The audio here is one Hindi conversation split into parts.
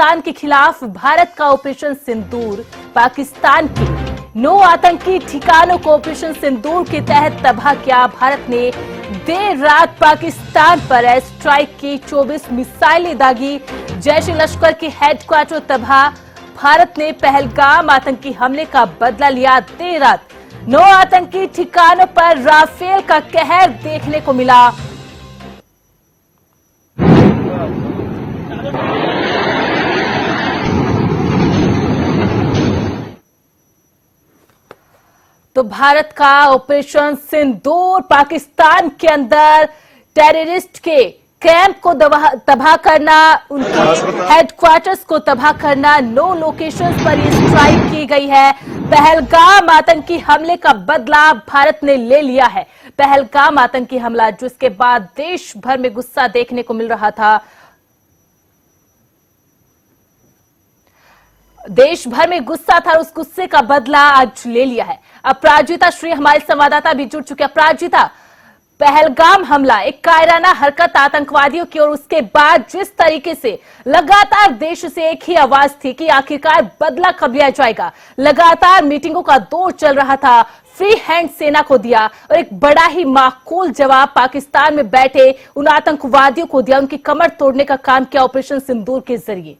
पाकिस्तान के खिलाफ भारत का ऑपरेशन सिंदूर। पाकिस्तान के 9 आतंकी ठिकानों को ऑपरेशन सिंदूर के तहत तबाह किया। भारत ने देर रात पाकिस्तान पर एयर स्ट्राइक की 24 मिसाइलें दागी। जैश ए लश्कर के हेडक्वार्टर तबाह। भारत ने पहलगाम आतंकी हमले का बदला लिया। देर रात 9 आतंकी ठिकानों पर राफेल का कहर देखने को मिला। तो भारत का ऑपरेशन सिंदूर पाकिस्तान के अंदर टेररिस्ट के कैंप को तबाह करना, उनके हेडक्वार्टर्स को तबाह करना, 9 लोकेशंस पर ये स्ट्राइक की गई है। पहलगाम आतंकी हमले का बदला भारत ने ले लिया है। पहलगाम आतंकी हमला जिसके बाद देश भर में गुस्सा देखने को मिल रहा था, देश भर में गुस्सा था, उस गुस्से का बदला आज ले लिया है। अपराजिता श्री हमारे संवाददाता भी जुड़ चुके हैं। अपराजिता, पहलगाम हमला एक कायराना हरकत आतंकवादियों की, और उसके बाद जिस तरीके से लगातार देश से एक ही आवाज थी कि आखिरकार बदला कब लिया जाएगा, लगातार मीटिंगों का दौर चल रहा था, फ्री हैंड सेना को दिया और एक बड़ा ही माकूल जवाब पाकिस्तान में बैठे उन आतंकवादियों को दिया, उनकी कमर तोड़ने का काम किया ऑपरेशन सिंदूर के जरिए।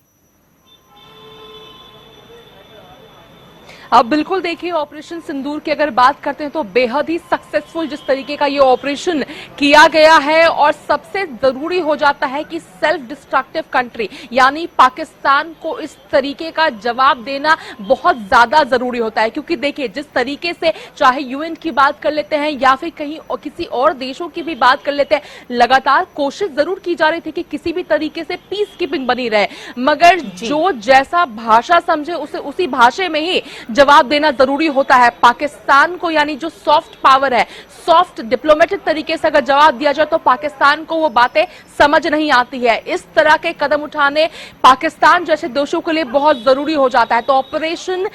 अब बिल्कुल देखिए, ऑपरेशन सिंदूर की अगर बात करते हैं तो बेहद ही सक्सेसफुल जिस तरीके का ये ऑपरेशन किया गया है, और सबसे जरूरी हो जाता है कि सेल्फ डिस्ट्रक्टिव कंट्री यानी पाकिस्तान को इस तरीके का जवाब देना बहुत ज्यादा जरूरी होता है। क्योंकि देखिए, जिस तरीके से चाहे यूएन की बात कर लेते हैं या फिर कहीं किसी और देशों की भी बात कर लेते हैं, लगातार कोशिश जरूर की जा रही थी कि किसी भी तरीके से पीस कीपिंग बनी रहे, मगर जो जैसा भाषा समझे उसे उसी भाषा में ही जवाब देना जरूरी होता है पाकिस्तान को। यानी जो सॉफ्ट पावर है, सॉफ्ट डिप्लोमेटिक तरीके से अगर जवाब दिया जाए तो पाकिस्तान को वो बातें समझ नहीं आती है। इस तरह के कदम उठाने पाकिस्तान जैसे देशों के लिए बहुत जरूरी हो जाता है। तो ऑपरेशन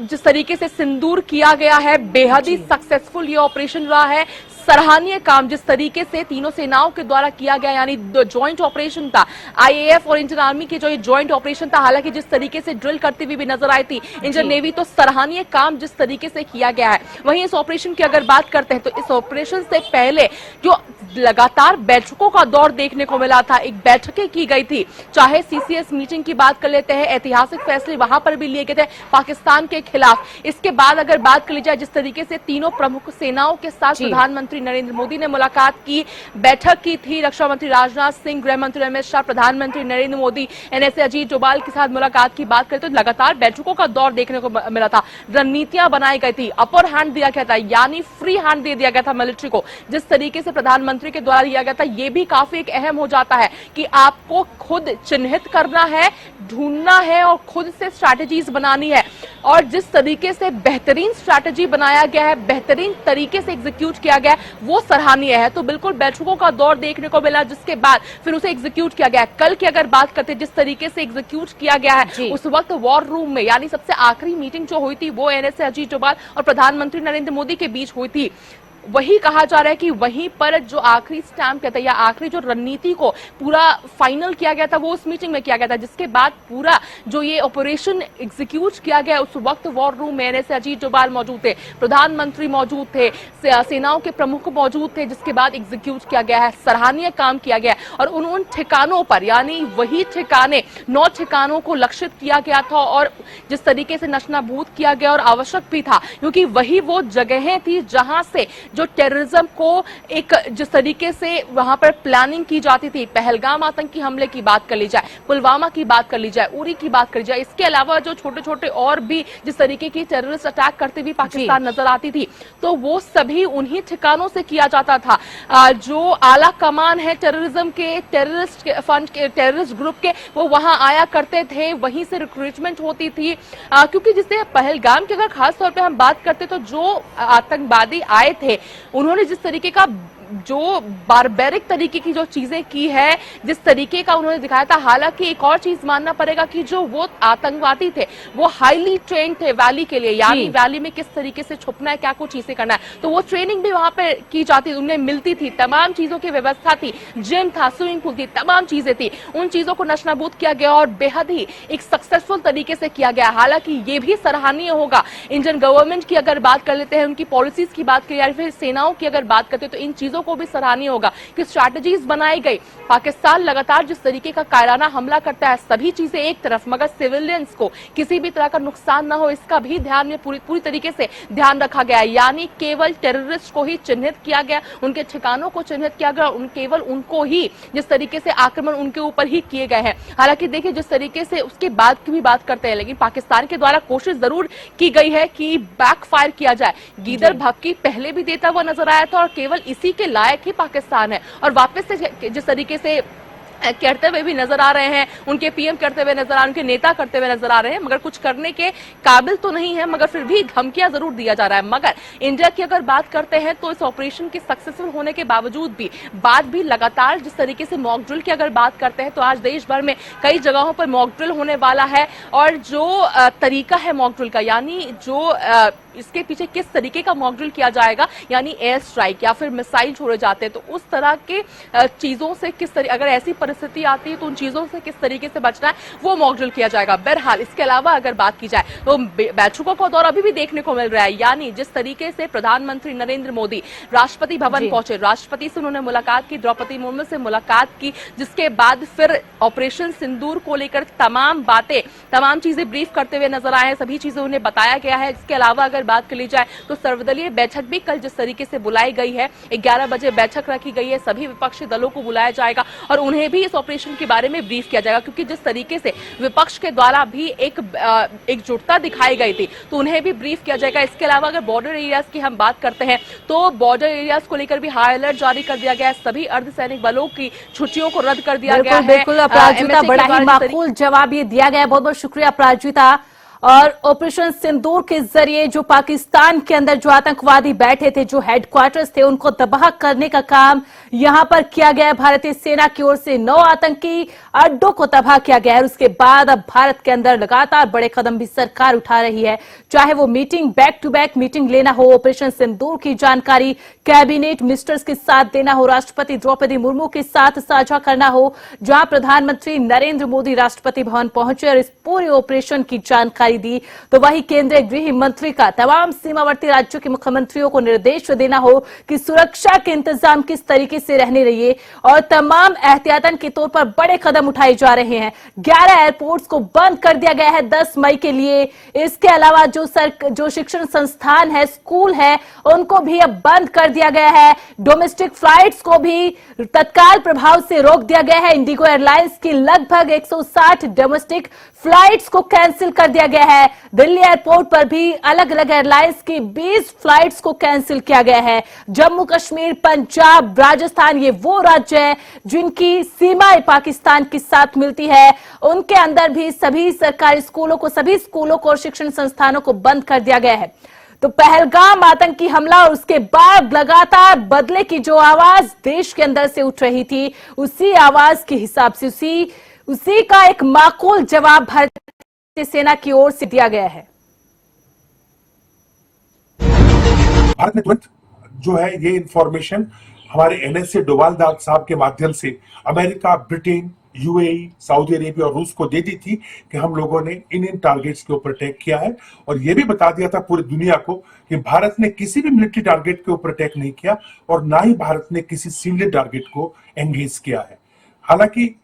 जिस तरीके से सिंदूर किया गया है, बेहद ही सक्सेसफुल ये ऑपरेशन रहा है। सराहनीय काम जिस तरीके से तीनों सेनाओं के द्वारा किया गया, यानी ज्वाइंट ऑपरेशन था, आईएएफ और इंडियन आर्मी के जो ये ज्वाइंट ऑपरेशन था, हालांकि जिस तरीके से ड्रिल करती हुई भी नजर आई थी इंडियन नेवी, तो सराहनीय काम जिस तरीके से किया गया है। वहीं इस ऑपरेशन की अगर बात करते हैं तो इस ऑपरेशन से पहले जो लगातार बैठकों का दौर देखने को मिला था, एक बैठकें की गई थी, चाहे सीसीएस मीटिंग की बात कर लेते हैं, ऐतिहासिक फैसले वहां पर भी लिए गए थे पाकिस्तान के खिलाफ। इसके बाद अगर बात कर ली जाए जिस तरीके से तीनों प्रमुख सेनाओं के साथ प्रधानमंत्री नरेंद्र मोदी ने मुलाकात की, बैठक की थी, रक्षा मंत्री राजनाथ सिंह, गृह मंत्री अमित शाह, प्रधानमंत्री नरेंद्र मोदी, एनएसए अजीत डोभाल के साथ मुलाकात की बात करते तो लगातार बैठकों का दौर देखने को मिला था। रणनीतियां बनाई गई थी, अपर हैंड दिया गया था, यानी फ्री हैंड दे दिया गया था मिलिट्री को। जिस तरीके से प्रधानमंत्री के द्वारा दिया गया था, यह भी काफी एक अहम हो जाता है कि आपको खुद चिन्हित करना है, ढूंढना है और खुद से स्ट्रैटेजीज बनानी है। और जिस तरीके से बेहतरीन स्ट्रैटेजी बनाया गया है, बेहतरीन तरीके से एग्जीक्यूट किया गया है, वो सराहनीय है। तो बिल्कुल बैठकों का दौर देखने को मिला, जिसके बाद फिर उसे एग्जीक्यूट किया गया। कल की अगर बात करते हैं जिस तरीके से एग्जीक्यूट किया गया है, उस वक्त वॉर रूम में, यानी सबसे आखिरी मीटिंग जो हुई थी वो एनएसए अजीत डोभाल और प्रधानमंत्री नरेंद्र मोदी के बीच हुई थी। वही कहा जा रहा है कि वहीं पर जो आखिरी स्टैंप कहता है या आखिरी जो रणनीति को पूरा फाइनल किया गया था वो उस मीटिंग में किया गया था, जिसके बाद पूरा जो ये ऑपरेशन एग्जीक्यूट किया गया उस वक्त वॉर रूम में एनएसए अजीत डोभाल मौजूद थे, प्रधानमंत्री मौजूद थे, सेनाओं के प्रमुख मौजूद थे, जिसके बाद एग्जीक्यूट किया गया है। सराहनीय काम किया गया और उन ठिकानों पर, यानी वही ठिकाने 9 ठिकानों को लक्षित किया गया था और जिस तरीके से नशनाबूद किया गया और आवश्यक भी था, क्योंकि वही वो जगहें थी जहां से जो टेररिज्म को एक जिस तरीके से वहां पर प्लानिंग की जाती थी। पहलगाम आतंकी हमले की बात कर ली जाए, पुलवामा की बात कर ली जाए, उरी की बात कर ली जाए, इसके अलावा जो छोटे छोटे और भी जिस तरीके की टेररिस्ट अटैक करते हुए पाकिस्तान नजर आती थी, तो वो सभी उन्हीं ठिकानों से किया जाता था। जो आला कमान है टेररिज्म के, टेररिस्ट फंड के, टेररिस्ट ग्रुप के, वो वहां आया करते थे, वहीं से रिक्रूटमेंट होती थी। क्योंकि जिससे पहलगाम की अगर खास तौर पर हम बात करते तो जो आतंकवादी आए थे उन्होंने जिस तरीके का जो बारबेरिक तरीके की जो चीजें की है, जिस तरीके का उन्होंने दिखाया था। हालांकि एक और चीज मानना पड़ेगा कि जो वो आतंकवादी थे वो हाईली ट्रेंड थे वैली के लिए, यानी वैली में किस तरीके से छुपना है, क्या कुछ चीजें करना है, तो वो ट्रेनिंग भी वहां पे की जाती, उन्हें मिलती थी, तमाम चीजों की व्यवस्था थी, जिम था, स्विमिंग पूल थी, तमाम चीजें थी। उन चीजों को नशनाबूद किया गया और बेहद ही एक सक्सेसफुल तरीके से किया गया। हालांकि ये भी सराहनीय होगा, इंडियन गवर्नमेंट की अगर बात कर लेते हैं, उनकी पॉलिसीज की बात करें या फिर सेनाओं की अगर बात करते हैं, तो इन चीजों को भी सराहनीय होगा कि स्ट्रैटेजीज बनाई गई। पाकिस्तान लगातार जिस तरीके का कायराना हमला करता है, सभी चीजें एक तरफ, मगर सिविलियंस को किसी भी तरह का नुकसान ना हो, इसका भी ध्यान में पूरी तरीके से ध्यान रखा गया। यानी केवल टेररिस्ट को ही चिन्हित किया गया, उनके ठिकानों को चिन्हित किया गया, केवल उनको ही जिस तरीके से आक्रमण उनके ऊपर ही किए गए हैं। हालांकि देखिए जिस तरीके से उसके बाद की भी बात करते हैं, लेकिन पाकिस्तान के द्वारा कोशिश जरूर की गई है कि बैकफायर किया जाए। गीदर भक्की पहले भी देता हुआ नजर आया था और केवल इसी के लायक ही पाकिस्तान है, और वापस से जिस तरीके से करते हुए भी नजर आ रहे हैं, उनके पीएम करते हुए नजर आ रहे हैं, उनके नेता करते हुए नजर आ रहे हैं, मगर कुछ करने के काबिल तो नहीं है, मगर फिर भी धमकियां जरूर दिया जा रहा है। मगर इंडिया की अगर बात करते हैं तो इस ऑपरेशन के सक्सेसफुल होने के बावजूद भी बाद भी लगातार जिस तरीके से मॉक ड्रिल की अगर बात करते हैं, तो आज देश भर में कई जगहों पर मॉक ड्रिल होने वाला है। और जो तरीका है मॉक ड्रिल का, यानी जो इसके पीछे किस तरीके का मॉक ड्रिल किया जाएगा, यानी एयर स्ट्राइक या फिर मिसाइल छोड़े जाते हैं, तो उस तरह के चीजों से किस तरीके, अगर ऐसी परिस्थिति आती है तो उन चीजों से किस तरीके से बचना है, वो मॉक ड्रिल किया जाएगा। बहरहाल इसके अलावा अगर बात की जाए तो बैठकों का दौर अभी भी देखने को मिल रहा है, यानी जिस तरीके से प्रधानमंत्री नरेंद्र मोदी राष्ट्रपति भवन पहुंचे, राष्ट्रपति से उन्होंने मुलाकात की, द्रौपदी मुर्मू से मुलाकात की, जिसके बाद फिर ऑपरेशन सिंदूर को लेकर तमाम बातें, तमाम चीजें ब्रीफ करते हुए नजर आए हैं, सभी चीजें उन्हें बताया गया है। इसके अलावा अगर बात कर ली जाए तो सर्वदलीय बैठक भी कल जिस तरीके से बुलाई गई है, 11 बजे बैठक रखी गई है, सभी विपक्षी दलों को बुलाया जाएगा और उन्हें भी इस ऑपरेशन के बारे में ब्रीफ किया जाएगा, क्योंकि जिस तरीके से विपक्ष के द्वारा भी एकजुटता दिखाई गई थी, तो उन्हें भी ब्रीफ किया जाएगा। इसके अलावा अगर बॉर्डर एरियाज की हम बात करते हैं, तो बॉर्डर एरियाज को लेकर भी हाई अलर्ट जारी कर दिया गया है, सभी अर्धसैनिक बलों की छुट्टियों को रद्द कर दिया गया है। बिल्कुल अपराजिता, बड़ा ही माकूल जवाब ये दिया गया है, बहुत बहुत शुक्रिया अपराजिता। और ऑपरेशन सिंदूर के जरिए जो पाकिस्तान के अंदर जो आतंकवादी बैठे थे, जो हेडक्वार्टर्स थे, उनको तबाह करने का काम यहां पर किया गया है। भारतीय सेना की ओर से 9 आतंकी अड्डों को तबाह किया गया है। उसके बाद अब भारत के अंदर लगातार बड़े कदम भी सरकार उठा रही है, चाहे वो meeting, back to back meeting लेना हो, ऑपरेशन सिंदूर की जानकारी कैबिनेट मिनिस्टर्स के साथ देना हो, राष्ट्रपति द्रौपदी मुर्मू के साथ साझा करना हो, जहां प्रधानमंत्री नरेंद्र मोदी राष्ट्रपति भवन पहुंचे और इस पूरे ऑपरेशन की जानकारी दी, तो वही केंद्रीय गृह मंत्री का तमाम सीमावर्ती राज्यों के मुख्यमंत्रियों को निर्देश देना हो कि सुरक्षा के इंतजाम किस तरीके से रहने रहिए और तमाम एहतियातन के तौर पर बड़े कदम उठाए जा रहे हैं। 11 एयरपोर्ट्स को बंद कर दिया गया है 10 मई के लिए। इसके अलावा जो शिक्षण संस्थान है, स्कूल है, उनको भी अब बंद कर दिया गया है। डोमेस्टिक फ्लाइट्स को भी तत्काल प्रभाव से रोक दिया गया है। इंडिगो एयरलाइंस की लगभग 160 डोमेस्टिक फ्लाइट्स को कैंसिल कर दिया गया है। दिल्ली एयरपोर्ट पर भी अलग अलग एयरलाइंस की 20 फ्लाइट्स को कैंसिल किया गया है। जम्मू कश्मीर, पंजाब, राजस्थान, ये वो राज्य है जिनकी सीमाएं पाकिस्तान के साथ मिलती है, उनके अंदर भी सभी सरकारी स्कूलों को, सभी स्कूलों को और शिक्षण संस्थानों को बंद कर दिया गया है। तो पहलगाम आतंकी हमला और उसके बाद लगातार बदले की जो आवाज देश के अंदर से उठ रही थी, उसी आवाज के हिसाब से उसी का एक माकूल जवाब भारतीय सेना की ओर से दिया गया है। भारत ने तुरंत जो है ये इंफॉर्मेशन हमारे एनएसए डोवाल साहब के माध्यम से America, Britain, UAE, Saudi Arabia और रूस को दे दी थी कि हम लोगों ने इन टारगेट्स के ऊपर अटैक किया है, और यह भी बता दिया था पूरी दुनिया को कि भारत ने किसी भी मिलिट्री टारगेट के ऊपर अटैक नहीं किया और ना ही भारत ने किसी सिविलियन टारगेट को एंगेज किया है। हालांकि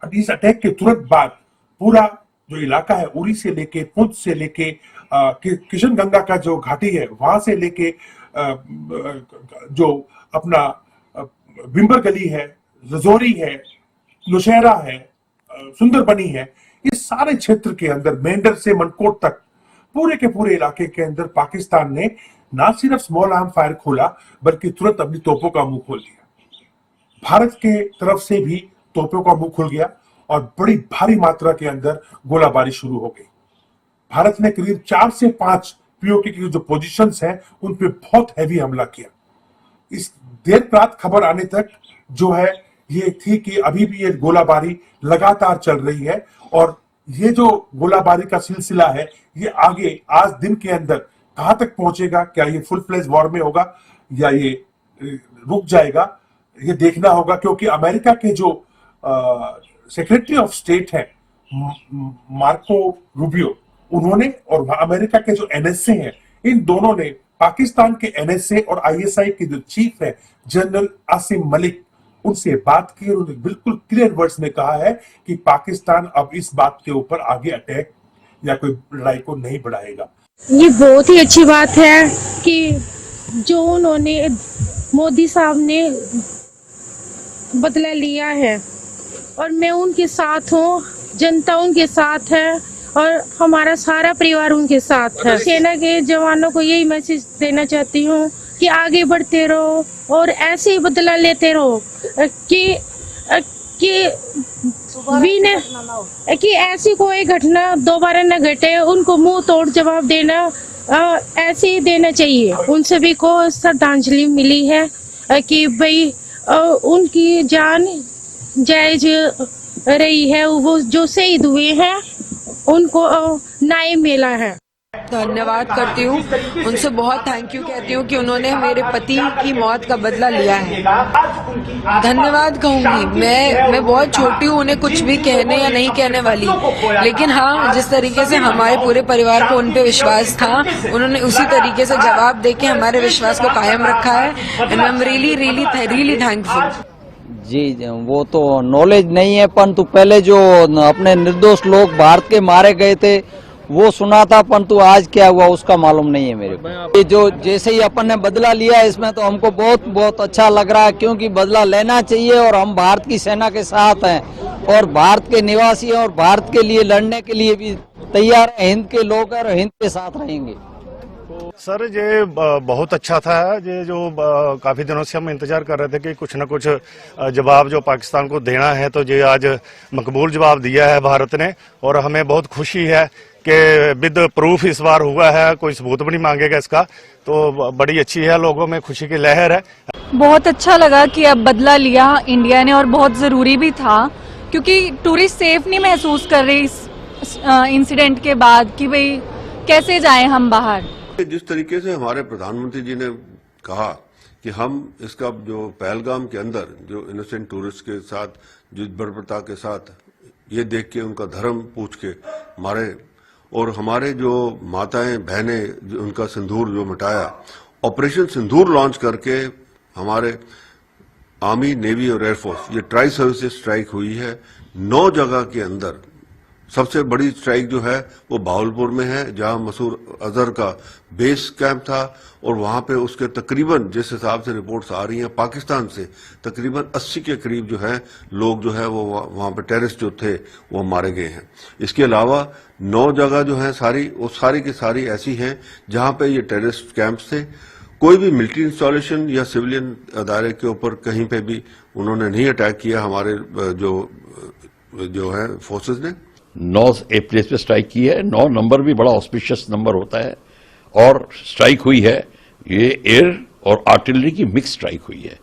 इस अटैक के तुरंत बाद पूरा जो इलाका है, उरी से लेके पुंछ से लेके किशनगंगा का जो घाटी है, वहां से लेके जो अपना बिम्बर गली है, रजौरी है, नौशहरा है, सुंदरबनी है, इस सारे क्षेत्र के अंदर मेंढर से मनकोट तक पूरे के पूरे इलाके के अंदर पाकिस्तान ने ना सिर्फ स्मॉल आर्म फायर खोला, बल्कि तुरंत अपनी तोपों का मुंह खोल दिया। भारत के तरफ से भी तोपों का मुंह खुल गया और बड़ी भारी मात्रा के अंदर गोलाबारी शुरू हो गई। भारत ने करीब 4 से 5 पीओके की जो पोजीशंस हैं, उन पे बहुत हैवी हमला किया। इस देर रात खबर आने तक जो है ये थी कि अभी भी ये गोलाबारी लगातार चल रही है और ये जो गोलाबारी का सिलसिला है ये आगे आज दिन के अंदर कहां तक पहुंचेगा, क्या ये फुल फ्लेज वॉर में होगा या ये रुक जाएगा, ये देखना होगा। क्योंकि अमेरिका के जो सेक्रेटरी ऑफ स्टेट है मार्को रूबियो, उन्होंने और अमेरिका के जो एनएसए हैं, इन दोनों ने पाकिस्तान के एनएसए और आईएसआई के जो चीफ है जनरल आसिम मलिक, उनसे बात की और उन्होंने बिल्कुल क्लियर वर्ड्स में कहा है कि पाकिस्तान अब इस बात के ऊपर आगे अटैक या कोई लड़ाई को नहीं बढ़ाएगा। ये बहुत ही अच्छी बात है कि जो उन्होंने मोदी साहब ने बदला लिया है और मैं उनके साथ हूँ, जनता उनके साथ है और हमारा सारा परिवार उनके साथ है। सेना के जवानों को यही मैसेज देना चाहती हूँ कि आगे बढ़ते रहो और ऐसे ही बदला लेते रहो कि ऐसी कोई घटना दोबारा न घटे। उनको मुंह तोड़ जवाब देना ऐसे ही देना चाहिए। उन सभी को श्रद्धांजलि मिली है कि भाई उनकी जान जायज रही है, वो जो शहीद हुए हैं उनको न्याय मिला है। धन्यवाद करती हूँ, उनसे बहुत थैंक यू कहती हूँ कि उन्होंने मेरे पति की मौत का बदला लिया है। धन्यवाद कहूंगी। मैं बहुत छोटी हूँ, उन्हें कुछ भी कहने या नहीं कहने वाली, लेकिन हाँ, जिस तरीके से हमारे पूरे परिवार को उन पे विश्वास था, उन्होंने उसी तरीके से जवाब देके हमारे विश्वास को कायम रखा है। And I am really thankful. जी, वो तो नॉलेज नहीं है, परंतु पहले जो अपने निर्दोष लोग भारत के मारे गए थे वो सुना था, परंतु आज क्या हुआ उसका मालूम नहीं है मेरे को। ये जो जैसे ही अपन ने बदला लिया इसमें तो हमको बहुत बहुत अच्छा लग रहा है, क्योंकि बदला लेना चाहिए और हम भारत की सेना के साथ हैं और भारत के निवासी हैं और भारत के लिए लड़ने के लिए भी तैयार हैं। हिंद के लोग हैं और हिंद के साथ रहेंगे। सर ये बहुत अच्छा था, ये जो काफी दिनों से हम इंतजार कर रहे थे कि कुछ न कुछ जवाब जो पाकिस्तान को देना है, तो ये आज मकबूल जवाब दिया है भारत ने और हमें बहुत खुशी है कि विद प्रूफ इस बार हुआ है, कोई सबूत भी नहीं मांगेगा इसका, तो बड़ी अच्छी है, लोगों में खुशी की लहर है। बहुत अच्छा लगा कि अब बदला लिया इंडिया ने और बहुत ज़रूरी भी था, क्योंकि टूरिस्ट सेफ नहीं महसूस कर रहे इस इंसिडेंट के बाद कि भाई कैसे जाएं हम बाहर। जिस तरीके से हमारे प्रधानमंत्री जी ने कहा कि हम इसका जो पहलगाम के अंदर जो इनोसेंट टूरिस्ट के साथ जिस बर्बरता के साथ ये देख के उनका धर्म पूछ के मारे और हमारे जो माताएं बहनें उनका सिंदूर जो मिटाया, ऑपरेशन सिंदूर लॉन्च करके हमारे आर्मी, नेवी और एयरफोर्स ये ट्राई सर्विसेज स्ट्राइक हुई है 9 जगह के अंदर। सबसे बड़ी स्ट्राइक जो है वो भावलपुर में है, जहां मसूद अजहर का बेस कैंप था और वहां पे उसके तकरीबन, जिस हिसाब से रिपोर्ट्स आ रही हैं पाकिस्तान से, तकरीबन 80 के करीब जो है लोग जो है वो वहां पे टेररिस्ट जो थे वो मारे गए हैं। इसके अलावा 9 जगह जो है वो सारी की सारी ऐसी हैं जहां पे ये टेररिस्ट कैंप्स थे। कोई भी मिलिट्री इंस्टॉलेशन या सिविलियन अदारे के ऊपर कहीं पे भी उन्होंने नहीं अटैक किया हमारे जो है फोर्सेज ने। 9 प्लेस पे स्ट्राइक की है। 9 नंबर भी बड़ा ऑस्पिशियस नंबर होता है और स्ट्राइक हुई है, ये एयर और आर्टिलरी की मिक्स स्ट्राइक हुई है।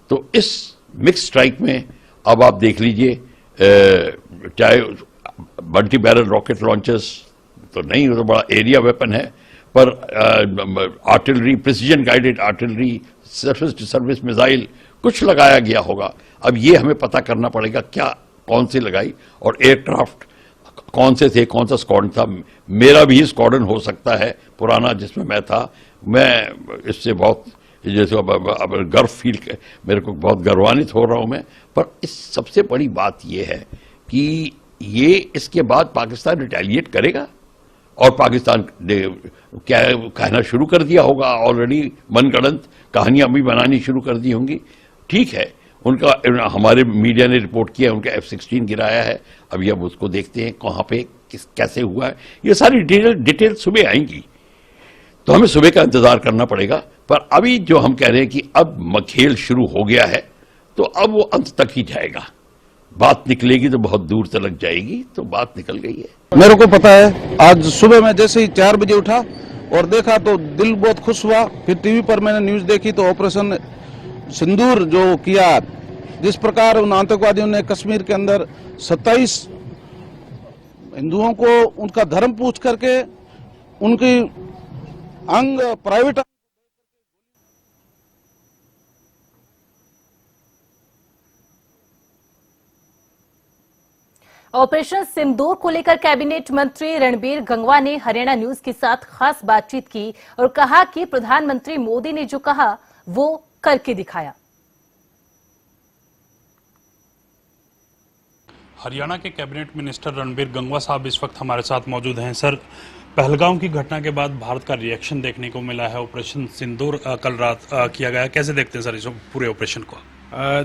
तो इस मिक्स स्ट्राइक में अब आप देख लीजिए, चाहे मल्टी बैरल रॉकेट लॉन्चर्स तो नहीं, वो तो बड़ा एरिया वेपन है, पर artillery, precision guided artillery, surface to service missile कुछ लगाया गया होगा। अब ये हमें पता करना पड़ेगा क्या कौन सी लगाई और एयरक्राफ्ट कौन से थे, कौन सा स्क्वाड्रन था। मेरा भी स्क्वाड्रन हो सकता है पुराना जिसमें मैं था। मैं इससे बहुत जैसे अब गर्व फील, मेरे को बहुत गर्वान्वित हो रहा हूं मैं। पर इस सबसे बड़ी बात यह है कि ये इसके बाद पाकिस्तान रिटेलिएट करेगा और पाकिस्तान ने क्या कहना शुरू कर दिया होगा, ऑलरेडी मनगढ़ंत कहानियां भी बनानी शुरू कर दी होंगी। ठीक है, उनका हमारे मीडिया ने रिपोर्ट किया उनका F-16 गिराया है। अभी अब उसको देखते हैं कहां पे कैसे हुआ है, ये सारी डिटेल सुबह आएंगी, तो हमें सुबह का इंतजार करना पड़ेगा। पर अभी जो हम कह रहे हैं कि अब खेल शुरू हो गया है, तो अब वो अंत तक ही जाएगा। बात निकलेगी तो बहुत दूर तक जाएगी, तो बात निकल गई है। मेरे को पता है, आज सुबह मैं जैसे ही 4 बजे उठा और देखा तो दिल बहुत खुश हुआ। फिर टीवी पर मैंने न्यूज देखी तो ऑपरेशन सिंदूर जो किया, जिस प्रकार उन आतंकवादियों ने कश्मीर के अंदर 27 हिंदुओं को उनका धर्म पूछ करके उनकी अंग प्राइवेट ऑपरेशन सिंदूर को लेकर कैबिनेट मंत्री रणबीर गंगवा ने हरियाणा न्यूज के साथ खास बातचीत की और कहा कि प्रधानमंत्री मोदी ने जो कहा वो करके दिखाया। हरियाणा के कैबिनेट मिनिस्टर रणबीर गंगवा साहब इस वक्त हमारे साथ मौजूद हैं। सर, पहलगाम की घटना के बाद भारत का रिएक्शन देखने को मिला है। ऑपरेशन सिंदूर कल रात किया गया, कैसे देखते हैं सर इस पूरे ऑपरेशन को?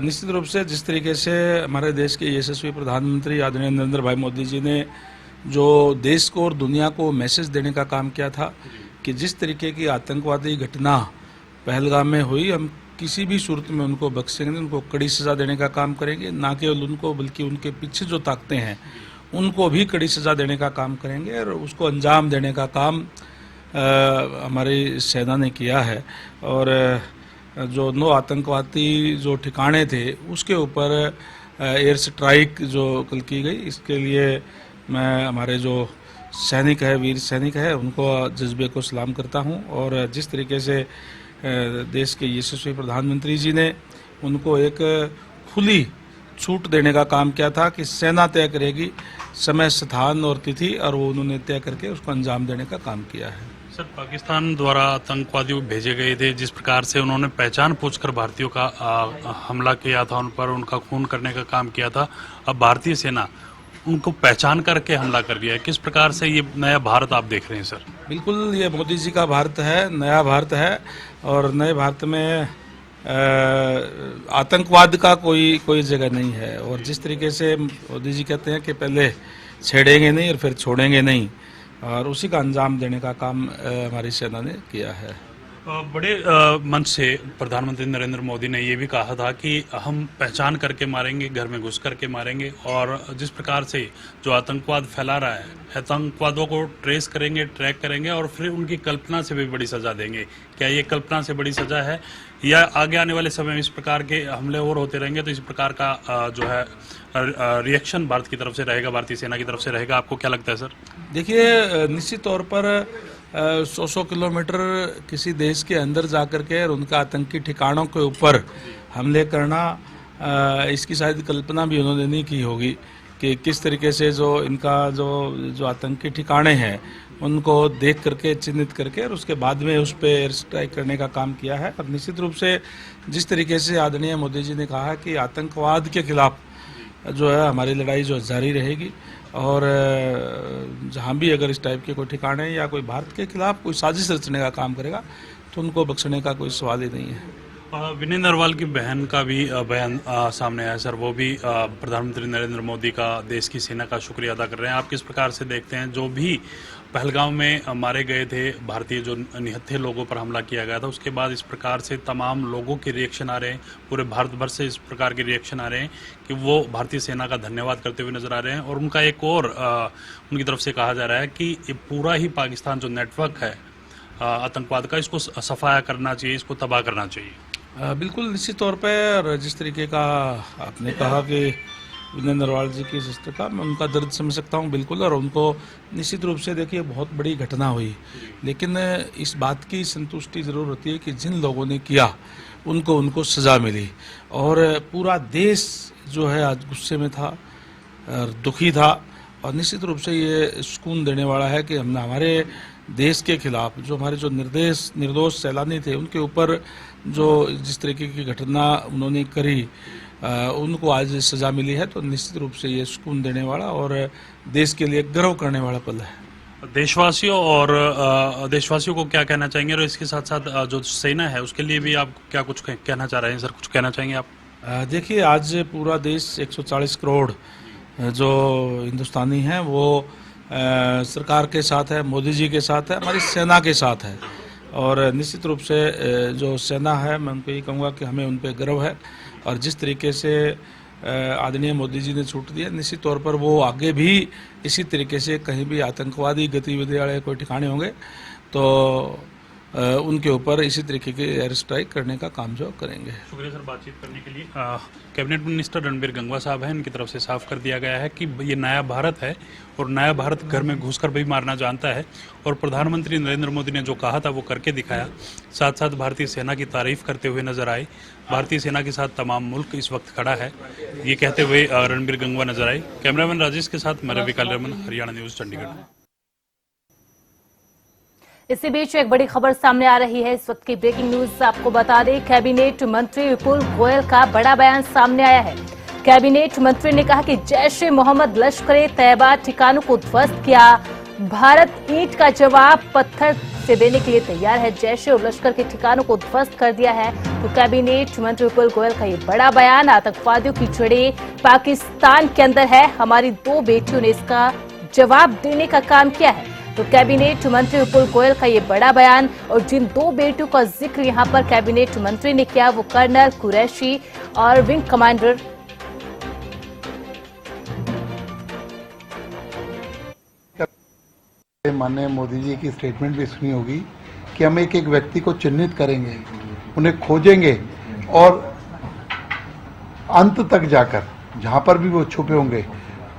निश्चित रूप से जिस तरीके से हमारे देश के यशस्वी प्रधानमंत्री आदरणीय नरेंद्र भाई मोदी जी ने जो देश को और दुनिया को मैसेज देने का काम किया था कि जिस तरीके की आतंकवादी घटना पहलगाम में हुई, हम किसी भी सूरत में उनको बख्शेंगे, उनको कड़ी सजा देने का काम करेंगे। ना केवल उनको बल्कि उनके पीछे जो ताकतें हैं उनको भी कड़ी सजा देने का काम करेंगे और उसको अंजाम देने का काम हमारी सेना ने किया है। और जो 9 आतंकवादी जो ठिकाने थे उसके ऊपर एयर स्ट्राइक जो कल की गई, इसके लिए मैं हमारे जो सैनिक है, वीर सैनिक है, उनको जज्बे को सलाम करता हूं। और जिस तरीके से देश के यशस्वी प्रधानमंत्री जी ने उनको एक खुली छूट देने का काम किया था कि सेना तय करेगी समय, स्थान और तिथि, और वो उन्होंने तय करके उसको अंजाम देने का काम किया है। सर, पाकिस्तान द्वारा आतंकवादियों भेजे गए थे, जिस प्रकार से उन्होंने पहचान पूछकर भारतीयों का हमला किया था, उन पर उनका खून करने का काम किया था। अब भारतीय सेना उनको पहचान करके हमला कर दिया है। किस प्रकार से ये नया भारत आप देख रहे हैं सर? बिल्कुल, ये मोदी जी का भारत है, नया भारत है। और नए भारत में आतंकवाद का कोई जगह नहीं है। और जिस तरीके से मोदी जी कहते हैं कि पहले छेड़ेंगे नहीं और फिर छोड़ेंगे नहीं, और उसी का अंजाम देने का काम हमारी सेना ने किया है। बड़े मंच से प्रधानमंत्री नरेंद्र मोदी ने ये भी कहा था कि हम पहचान करके मारेंगे, घर में घुस करके मारेंगे। और जिस प्रकार से जो आतंकवाद फैला रहा है, आतंकवादों को ट्रेस करेंगे, ट्रैक करेंगे और फिर उनकी कल्पना से भी बड़ी सजा देंगे। क्या ये कल्पना से बड़ी सजा है, या आगे आने वाले समय में इस प्रकार के हमले और होते रहेंगे तो इस प्रकार का जो है रिएक्शन भारत की तरफ से रहेगा, भारतीय सेना की तरफ से रहेगा? आपको क्या लगता है सर? देखिए, निश्चित तौर पर 100 किलोमीटर किसी देश के अंदर जाकर के और उनका आतंकी ठिकानों के ऊपर हमले करना, इसकी शायद कल्पना भी उन्होंने नहीं की होगी कि किस तरीके से जो इनका जो आतंकी ठिकाने हैं उनको देख करके, चिन्हित करके और उसके बाद में उस पर एयर स्ट्राइक करने का काम किया है। और निश्चित रूप से जिस तरीके से आदरणीय मोदी जी ने कहा कि आतंकवाद के खिलाफ जो है हमारी लड़ाई जो जारी रहेगी, और जहाँ भी अगर इस टाइप के कोई ठिकाने या कोई भारत के खिलाफ कोई साजिश रचने का काम करेगा तो उनको बख्शने का कोई सवाल ही नहीं है। विनय नरवाल की बहन का भी बयान सामने आया सर, वो भी प्रधानमंत्री नरेंद्र मोदी का, देश की सेना का शुक्रिया अदा कर रहे हैं। आप किस प्रकार से देखते हैं जो भी पहलगाम में मारे गए थे भारतीय, जो निहत्थे लोगों पर हमला किया गया था, उसके बाद इस प्रकार से तमाम लोगों के रिएक्शन आ रहे हैं, पूरे भारत भर से इस प्रकार के रिएक्शन आ रहे हैं कि वो भारतीय सेना का धन्यवाद करते हुए नजर आ रहे हैं। और उनका एक और उनकी तरफ से कहा जा रहा है कि ये पूरा ही पाकिस्तान जो नेटवर्क है आतंकवाद का, इसको सफाया करना चाहिए, इसको तबाह करना चाहिए। बिल्कुल, निश्चित तौर पर जिस तरीके का आपने कहा कि विनय नरवाल जी की सिस्टर का, मैं उनका दर्द समझ सकता हूं बिल्कुल। और उनको निश्चित रूप से देखिए बहुत बड़ी घटना हुई, लेकिन इस बात की संतुष्टि ज़रूर होती है कि जिन लोगों ने किया उनको सज़ा मिली। और पूरा देश जो है आज गुस्से में था और दुखी था। और निश्चित रूप से ये सुकून देने वाला है कि हमने हमारे देश के खिलाफ जो हमारे जो निर्दोष सैलानी थे उनके ऊपर जो जिस तरीके की घटना उन्होंने करी, उनको आज सजा मिली है। तो निश्चित रूप से ये सुकून देने वाला और देश के लिए गर्व करने वाला पल है। देशवासियों को क्या कहना चाहेंगे, और इसके साथ साथ जो सेना है उसके लिए भी आप क्या कुछ कहना चाह रहे हैं सर? कुछ कहना चाहेंगे आप? देखिए, आज पूरा देश 140 करोड़ जो हिंदुस्तानी हैं वो सरकार के साथ है, मोदी जी के साथ है, हमारी सेना के साथ है। और निश्चित रूप से जो सेना है, मैं उनको ये कहूँगा कि हमें उन पर गर्व है। और जिस तरीके से आदरणीय मोदी जी ने छूट दिया, निश्चित तौर पर वो आगे भी इसी तरीके से कहीं भी आतंकवादी गतिविधि वाले कोई ठिकाने होंगे तो उनके ऊपर इसी तरीके के एयर स्ट्राइक करने का काम जो करेंगे। शुक्रिया सर बातचीत करने के लिए। कैबिनेट मिनिस्टर रणबीर गंगवा साहब हैं, इनकी तरफ से साफ कर दिया गया है कि ये नया भारत है और नया भारत घर में घुसकर भी मारना जानता है। और प्रधानमंत्री नरेंद्र मोदी ने जो कहा था वो करके दिखाया। साथ साथ भारतीय सेना की तारीफ करते हुए नजर आए। भारतीय सेना के साथ तमाम मुल्क इस वक्त खड़ा है, ये कहते हुए रणबीर गंगवा नजर आए। कैमरामैन राजेश के साथ मैं विकाल रमन, हरियाणा न्यूज, चंडीगढ़। इसी बीच एक बड़ी खबर सामने आ रही है। इस वक्त की ब्रेकिंग न्यूज आपको बता दें, कैबिनेट मंत्री विपुल गोयल का बड़ा बयान सामने आया है। कैबिनेट मंत्री ने कहा कि जैश ए मोहम्मद लश्कर तैयबा ठिकानों को ध्वस्त किया, भारत ईंट का जवाब पत्थर से देने के लिए तैयार है। जैश और लश्कर के ठिकानों को ध्वस्त कर दिया है। तो कैबिनेट मंत्री विपुल गोयल का ये बड़ा बयान, आतंकवादियों की जड़ें पाकिस्तान के अंदर है, हमारी 2 बेटियों ने इसका जवाब देने का काम किया है। तो कैबिनेट मंत्री विपुल गोयल का ये बड़ा बयान। और जिन 2 बेटियों का जिक्र यहां पर कैबिनेट मंत्री ने किया वो कर्नल कुरैशी और विंग कमांडर माननीय मोदी जी की स्टेटमेंट भी सुनी होगी कि हम एक एक व्यक्ति को चिन्हित करेंगे, उन्हें खोजेंगे और अंत तक जाकर जहां पर भी वो छुपे होंगे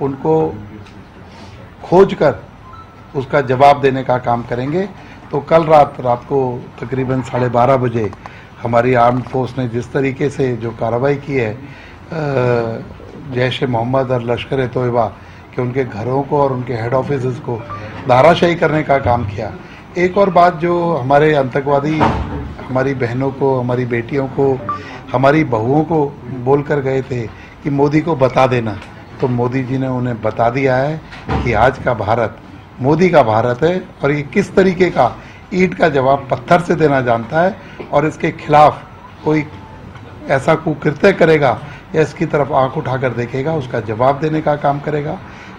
उनको खोजकर उसका जवाब देने का काम करेंगे। तो कल रात को तकरीबन 12:30 बजे हमारी आर्म्ड फोर्स ने जिस तरीके से जो कार्रवाई की है जैश ए मोहम्मद और लश्कर ए तोयबा के उनके घरों को और उनके हेड ऑफिस को धाराशाही करने का काम किया। एक और बात, जो हमारे आतंकवादी हमारी बहनों को, हमारी बेटियों को, हमारी बहुओं को बोलकर गए थे कि मोदी को बता देना, तो मोदी जी ने उन्हें बता दिया है कि आज का भारत मोदी का भारत है और ये किस तरीके का ईंट का जवाब पत्थर से देना जानता है और इसके खिलाफ कोई ऐसा कुकृत्य करेगा या इसकी तरफ आंख उठाकर देखेगा उसका जवाब देने का काम करेगा।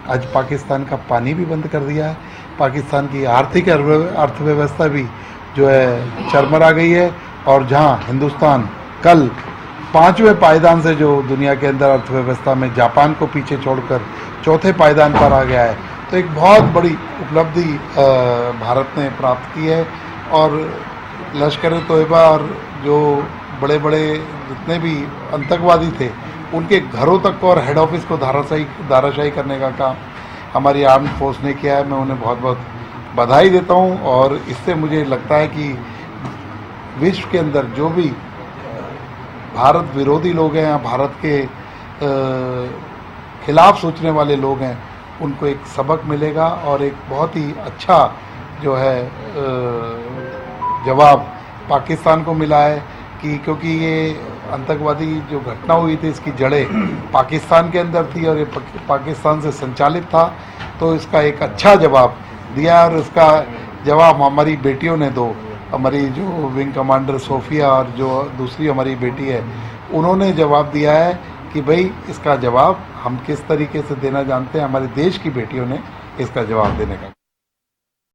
आज पाकिस्तान का पानी भी बंद कर दिया है, पाकिस्तान की आर्थिक अर्थव्यवस्था भी जो है चरमरा गई है और जहां हिंदुस्तान कल 5वें पायदान से जो दुनिया के अंदर अर्थव्यवस्था में जापान को पीछे छोड़कर 4थे पायदान पर आ गया है, तो एक बहुत बड़ी उपलब्धि भारत ने प्राप्त की है। और लश्कर ए तोयबा और जो बड़े बड़े जितने भी आतंकवादी थे उनके घरों तक को और हेड ऑफिस को धाराशाही करने का काम हमारी आर्म्ड फोर्स ने किया है। मैं उन्हें बहुत बहुत बधाई देता हूं और इससे मुझे लगता है कि विश्व के अंदर जो भी भारत विरोधी लोग हैं या भारत के खिलाफ सोचने वाले लोग हैं उनको एक सबक मिलेगा और एक बहुत ही अच्छा जो है जवाब पाकिस्तान को मिला है कि क्योंकि ये आतंकवादी जो घटना हुई थी इसकी जड़ें पाकिस्तान के अंदर थी और ये पाकिस्तान से संचालित था, तो इसका एक अच्छा जवाब दिया और इसका जवाब हमारी बेटियों ने दो, हमारी जो विंग कमांडर सोफिया और जो दूसरी हमारी बेटी है उन्होंने जवाब दिया है कि भाई इसका जवाब हम किस तरीके से देना जानते हैं। हमारे देश की बेटियों ने इसका जवाब देने का